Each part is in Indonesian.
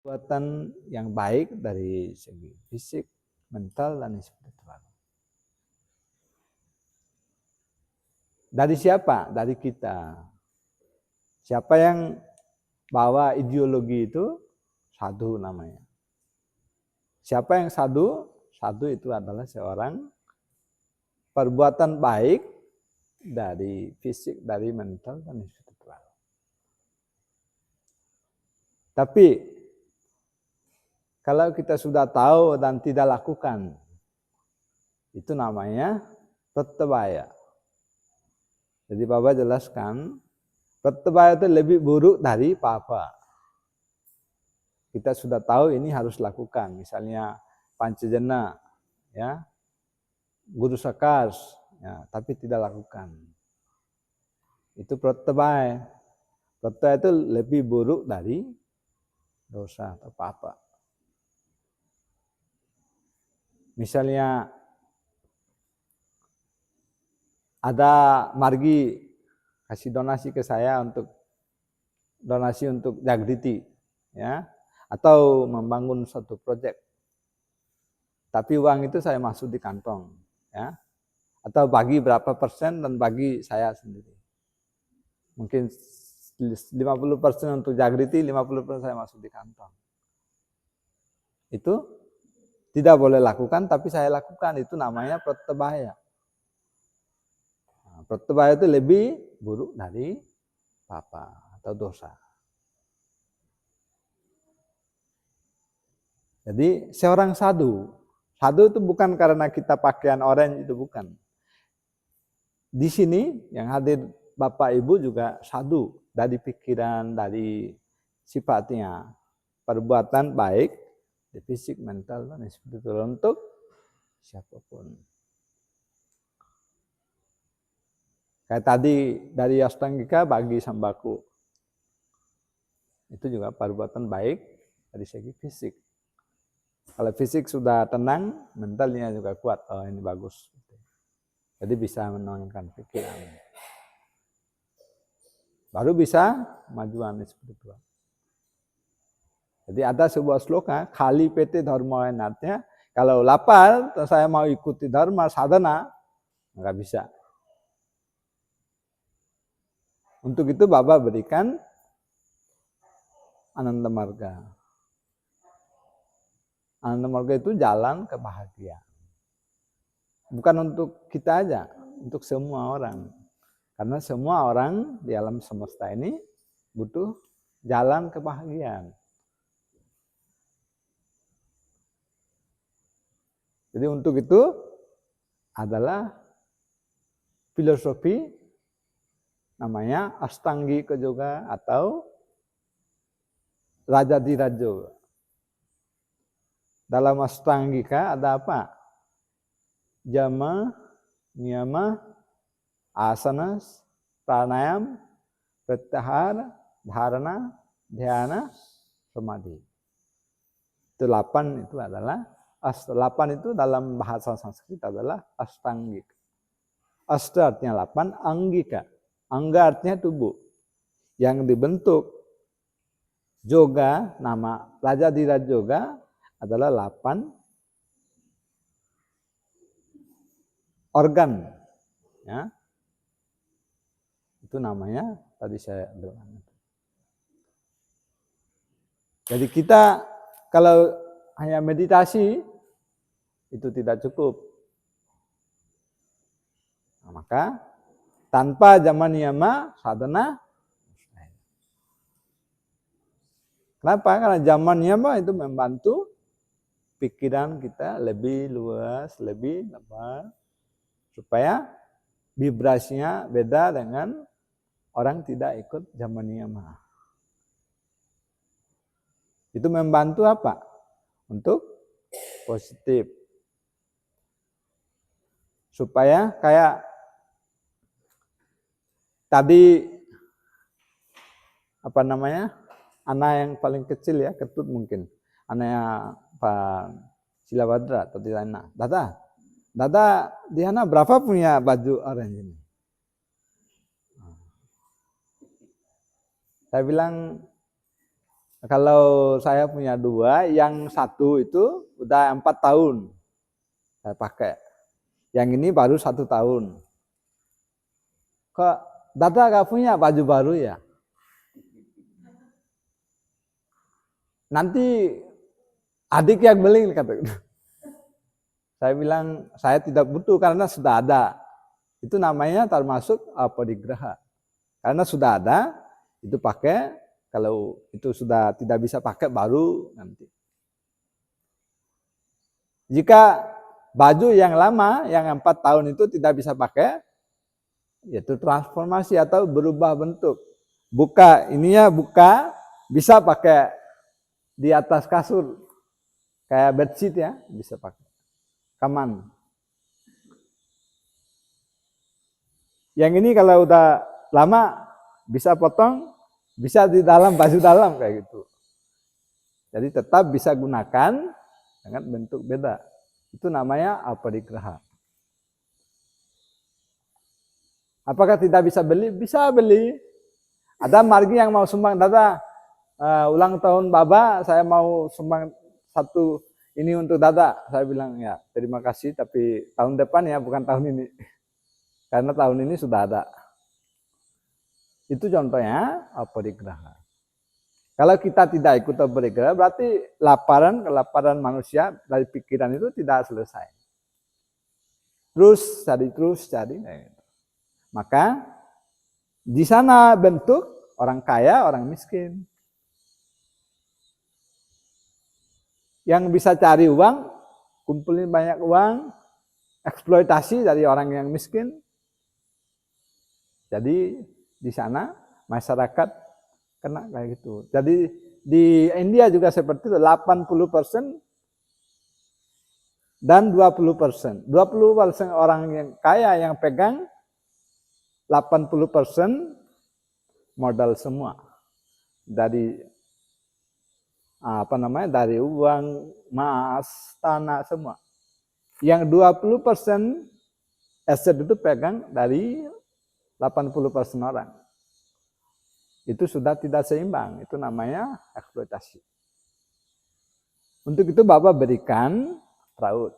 Kekuatan yang baik dari segi fisik, mental, dan spiritual. Dari siapa? Dari kita. Siapa yang bawa ideologi itu? Sadhu namanya. Siapa yang sadhu? Sadhu itu adalah seorang perbuatan baik dari fisik, dari mental, dan spiritual. Tapi kalau kita sudah tahu dan tidak lakukan, itu namanya pratyabhaya. Jadi Bapak jelaskan, pratyabhaya itu lebih buruk dari papa. Kita sudah tahu ini harus lakukan, misalnya pancajana, ya, guru sakas, ya, tapi tidak lakukan. Itu pratyabhaya. Pratyabhaya itu lebih buruk dari dosa atau papa. Misalnya ada margi kasih donasi ke saya untuk donasi untuk Jagriti, ya, atau membangun suatu proyek. Tapi uang itu saya masuk di kantong, ya, atau bagi berapa persen dan bagi saya sendiri. Mungkin 50% untuk Jagriti, 50% saya masuk di kantong. Itu tidak boleh lakukan, tapi saya lakukan. Itu namanya pratyabhaya. Nah, pratyabhaya itu lebih buruk dari papa atau dosa. Jadi seorang sadhu itu bukan karena kita pakaian orange, itu bukan. Di sini yang hadir Bapak Ibu juga sadhu dari pikiran, dari sifatnya, perbuatan baik di fisik, mental, dan spiritual untuk siapapun. Kayak tadi dari Ashtangika bagi Sambaku, itu juga perbuatan baik dari segi fisik. Kalau fisik sudah tenang, mentalnya juga kuat. Oh, ini bagus. Jadi bisa menenangkan pikiran. Baru bisa majuan spiritual. Jadi ada sebuah sloka, Khali PT Dharma, artinya kalau lapar, saya mau ikuti dharma sadhana, nggak bisa. Untuk itu Bapak berikan Ananda Marga. Ananda Marga itu jalan kebahagiaan. Bukan untuk kita aja, untuk semua orang. Karena semua orang di alam semesta ini butuh jalan kebahagiaan. Jadi untuk itu adalah filosofi namanya Ashtangika Yoga atau Rajadhira Yoga. Dalam Ashtangika ada apa? Jama, niyama, asanas, pranayam, pratyahara, dharana, dhyana, samadhi. Itu 8 itu adalah 8 itu dalam bahasa Sanskrit adalah Ashtangika. Ashta artinya 8, anggika. Angga artinya tubuh. Yang dibentuk yoga, nama Rajadhira Yoga adalah 8 organ. Ya. Itu namanya tadi saya bilang. Jadi kita kalau hanya meditasi itu tidak cukup. Nah, maka tanpa jama niyama sadhana. Kenapa? Karena jama niyama itu membantu pikiran kita lebih luas, lebih lebar, supaya vibrasinya beda dengan orang tidak ikut jama niyama. Itu membantu apa? Untuk positif. Supaya kayak tadi apa namanya? Anak yang paling kecil ya, Ketut mungkin. Anaknya Pak Silabadra atau Dana. Dada, Diana berapa punya baju orange ini? Saya bilang Kalau saya punya 2, yang satu itu udah 4 tahun saya pakai. Yang ini baru 1 tahun. Kok Dada gak punya baju baru ya? Nanti adik yang beli, kata. Saya bilang saya tidak butuh karena sudah ada. Itu namanya termasuk apadigraha. Karena sudah ada, itu pakai. Kalau itu sudah tidak bisa pakai baru nanti. Jika baju yang lama, yang 4 tahun itu tidak bisa pakai, yaitu transformasi atau berubah bentuk. Buka, ininya buka, bisa pakai di atas kasur. Kayak bedsheet ya, bisa pakai. Kaman. Yang ini kalau udah lama, bisa potong, bisa di dalam, baju dalam kayak gitu. Jadi tetap bisa gunakan dengan bentuk beda. Itu namanya apadigraha. Apakah tidak bisa beli? Bisa beli. Ada margi yang mau sumbang, Dada, ulang tahun Baba, saya mau sumbang 1 ini untuk Dada. Saya bilang, ya terima kasih, tapi tahun depan ya, bukan tahun ini. Karena tahun ini sudah ada. Itu contohnya apadigraha. Kalau kita tidak ikut apadigraha, berarti kelaparan manusia dari pikiran itu tidak selesai. Terus cari. Maka di sana bentuk orang kaya, orang miskin. Yang bisa cari uang, kumpulin banyak uang, eksploitasi dari orang yang miskin. Jadi di sana masyarakat kena kayak gitu. Jadi di India juga seperti itu, 80% dan 20%. 20% orang yang kaya yang pegang, 80% modal semua. Dari dari uang, emas, tanah semua. Yang 20% aset itu pegang dari 80% orang. Itu sudah tidak seimbang, itu namanya eksploitasi. Untuk itu Bapak berikan raut.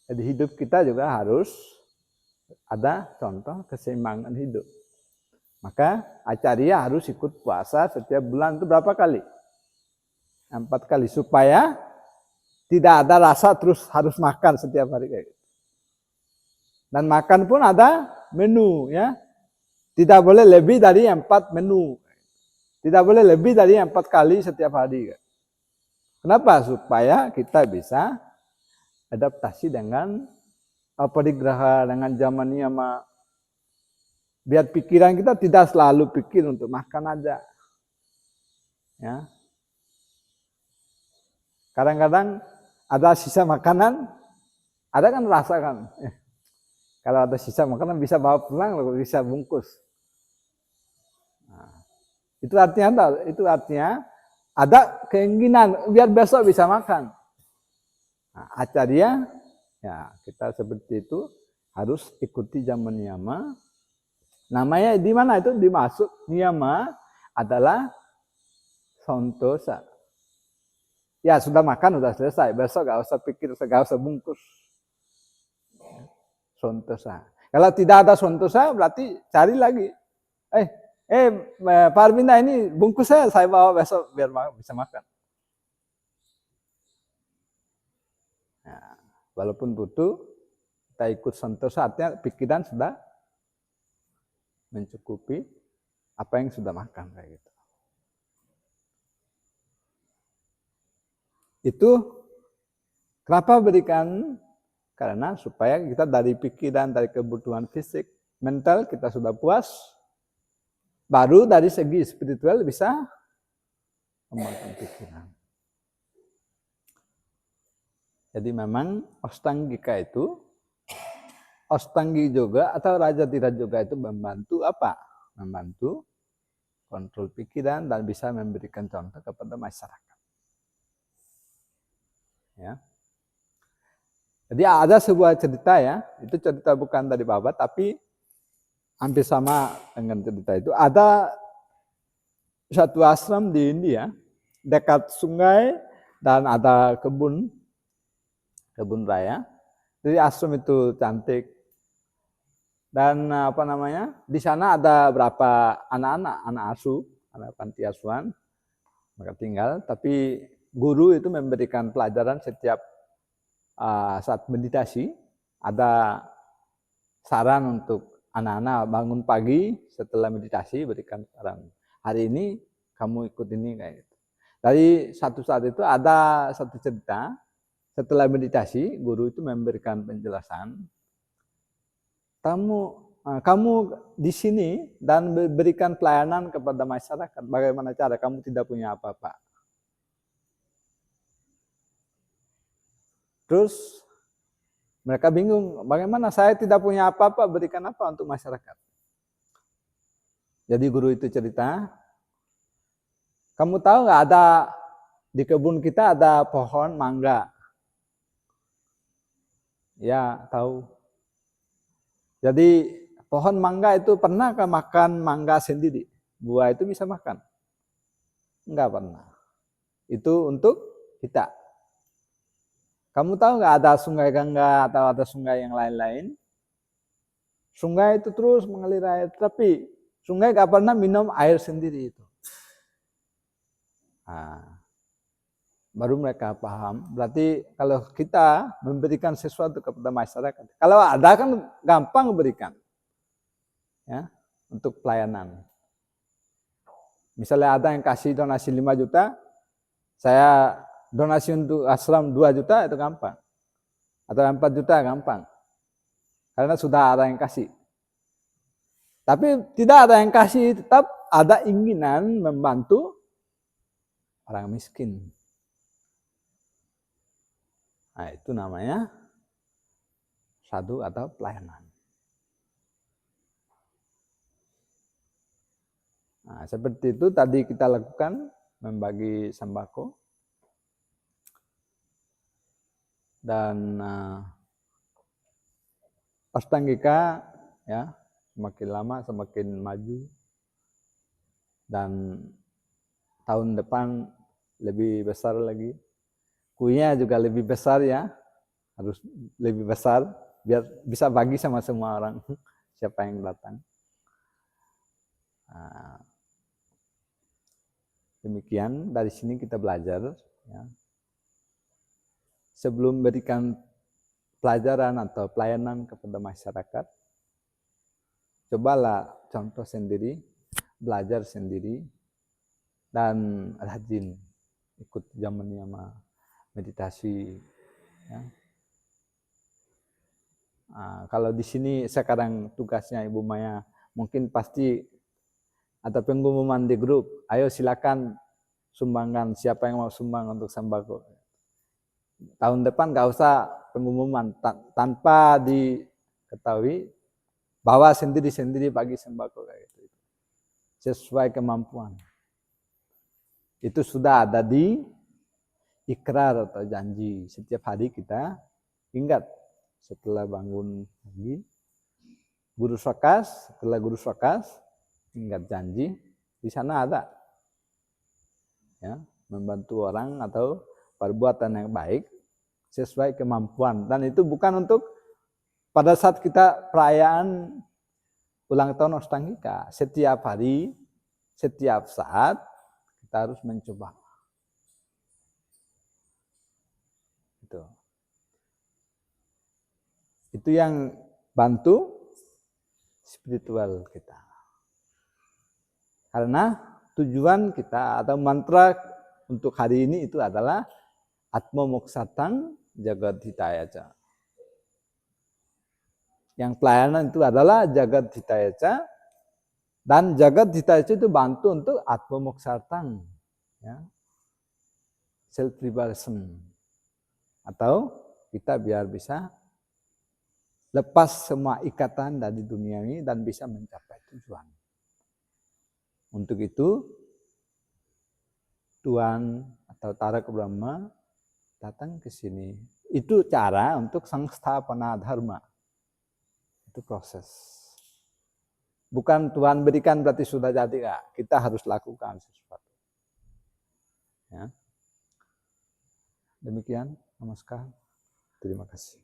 Jadi hidup kita juga harus ada contoh keseimbangan hidup. Maka Acarya harus ikut puasa setiap bulan itu berapa kali? 4 kali, supaya tidak ada rasa terus harus makan setiap hari kayak gitu. Dan makan pun ada menu ya. Tidak boleh lebih dari 4 menu. Tidak boleh lebih dari 4 kali setiap hari. Kenapa? Supaya kita bisa adaptasi dengan apadigraha, dengan zaman niyama. Biar pikiran kita tidak selalu pikir untuk makan aja. Ya. Kadang-kadang ada sisa makanan, ada kan rasakan. Kalau ada sisa makanan bisa bawa pulang, bisa bungkus. Nah, itu artinya ada keinginan biar besok bisa makan. Nah, Acarya, ya kita seperti itu harus ikuti zaman niyama. Namanya di mana itu dimasuk niyama adalah santosa. Ya sudah makan sudah selesai, besok gak usah pikir, gak usah bungkus. Santosa. Kalau tidak ada santosa berarti cari lagi. Pak Arvinda ini bungkus saya bawa besok biar bisa makan. Nah, walaupun butuh, kita ikut santosa artinya pikiran sudah mencukupi apa yang sudah makan kayak gitu. Itu kenapa berikan? Karena supaya kita dari pikiran, dari kebutuhan fisik, mental kita sudah puas, baru dari segi spiritual bisa kembangkan pikiran. Jadi memang Astanggika itu, Astanggi juga atau Raja Tira juga itu membantu apa? Membantu kontrol pikiran dan bisa memberikan contoh kepada masyarakat. Ya. Jadi ada sebuah cerita ya, itu cerita bukan dari Bapak tapi hampir sama dengan cerita itu. Ada satu ashram di India, dekat sungai dan ada kebun raya. Jadi ashram itu cantik. Dan di sana ada berapa anak asuh, anak panti asuhan, mereka tinggal. Tapi guru itu memberikan pelajaran setiap saat meditasi. Ada saran untuk anak-anak bangun pagi setelah meditasi, berikan saran. Hari ini kamu ikut ini kayak gitu. Dari satu saat itu ada satu cerita, setelah meditasi guru itu memberikan penjelasan, kamu di sini dan berikan pelayanan kepada masyarakat. Bagaimana cara kamu tidak punya apa-apa? Terus mereka bingung, bagaimana saya tidak punya apa-apa, berikan apa untuk masyarakat? Jadi guru itu cerita, kamu tahu nggak ada di kebun kita ada pohon mangga? Ya, tahu. Jadi pohon mangga itu pernah makan mangga sendiri? Buah itu bisa makan? Enggak pernah. Itu untuk kita. Kamu tahu nggak ada sungai Gangga atau ada sungai yang lain-lain? Sungai itu terus mengalir air, tapi sungai nggak pernah minum air sendiri itu. Nah, baru mereka paham. Berarti kalau kita memberikan sesuatu kepada masyarakat, kalau ada kan gampang berikan, ya, untuk pelayanan. Misalnya ada yang kasih donasi 5 juta, saya donasi untuk ashram 2 juta itu gampang. Atau 4 juta gampang. Karena sudah ada yang kasih. Tapi tidak ada yang kasih, tetap ada inginan membantu orang miskin. Nah, itu namanya sadhu atau pelayanan. Nah, seperti itu tadi kita lakukan, membagi sembako. Dan Ashtangika, ya, semakin lama semakin maju. Dan tahun depan lebih besar lagi. Kuenya juga lebih besar, ya, harus lebih besar biar bisa bagi sama semua orang siapa yang datang. Demikian dari sini kita belajar, ya. Sebelum berikan pelajaran atau pelayanan kepada masyarakat, cobalah contoh sendiri, belajar sendiri, dan rajin ikut zaman yama meditasi, ya. Kalau di sini sekarang tugasnya Ibu Maya, mungkin pasti ada pengumuman di grup, ayo silakan sumbangkan, siapa yang mau sumbang untuk sembako. Tahun depan nggak usah pengumuman, tanpa diketahui, bawa sendiri-sendiri bagi sembako kayak gitu, sesuai kemampuan. Itu sudah ada di ikrar atau janji. Setiap hari kita ingat setelah bangun pagi, guru swakas, setelah guru swakas ingat janji, di sana ada, ya, membantu orang atau perbuatan yang baik sesuai kemampuan. Dan itu bukan untuk pada saat kita perayaan ulang tahun Ashtangika. Setiap hari, setiap saat kita harus mencoba. Itu yang bantu spiritual kita. Karena tujuan kita atau mantra untuk hari ini itu adalah Atma Mokshatang Jagat Hitayaca. Yang pelayanan itu adalah Jagat Hitayaca, dan Jagat Hitayaca itu bantu untuk Atma Mokshatang, ya, self liberation, atau kita biar bisa lepas semua ikatan dari dunia ini dan bisa mencapai tujuan. Untuk itu Tuhan atau Tarak Brahma datang ke sini. Itu cara untuk Sangstapana Dharma. Itu proses. Bukan Tuhan berikan berarti sudah jadi, enggak. Kita harus lakukan sesuatu. Ya. Demikian, namaskar. Terima kasih.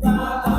Bye.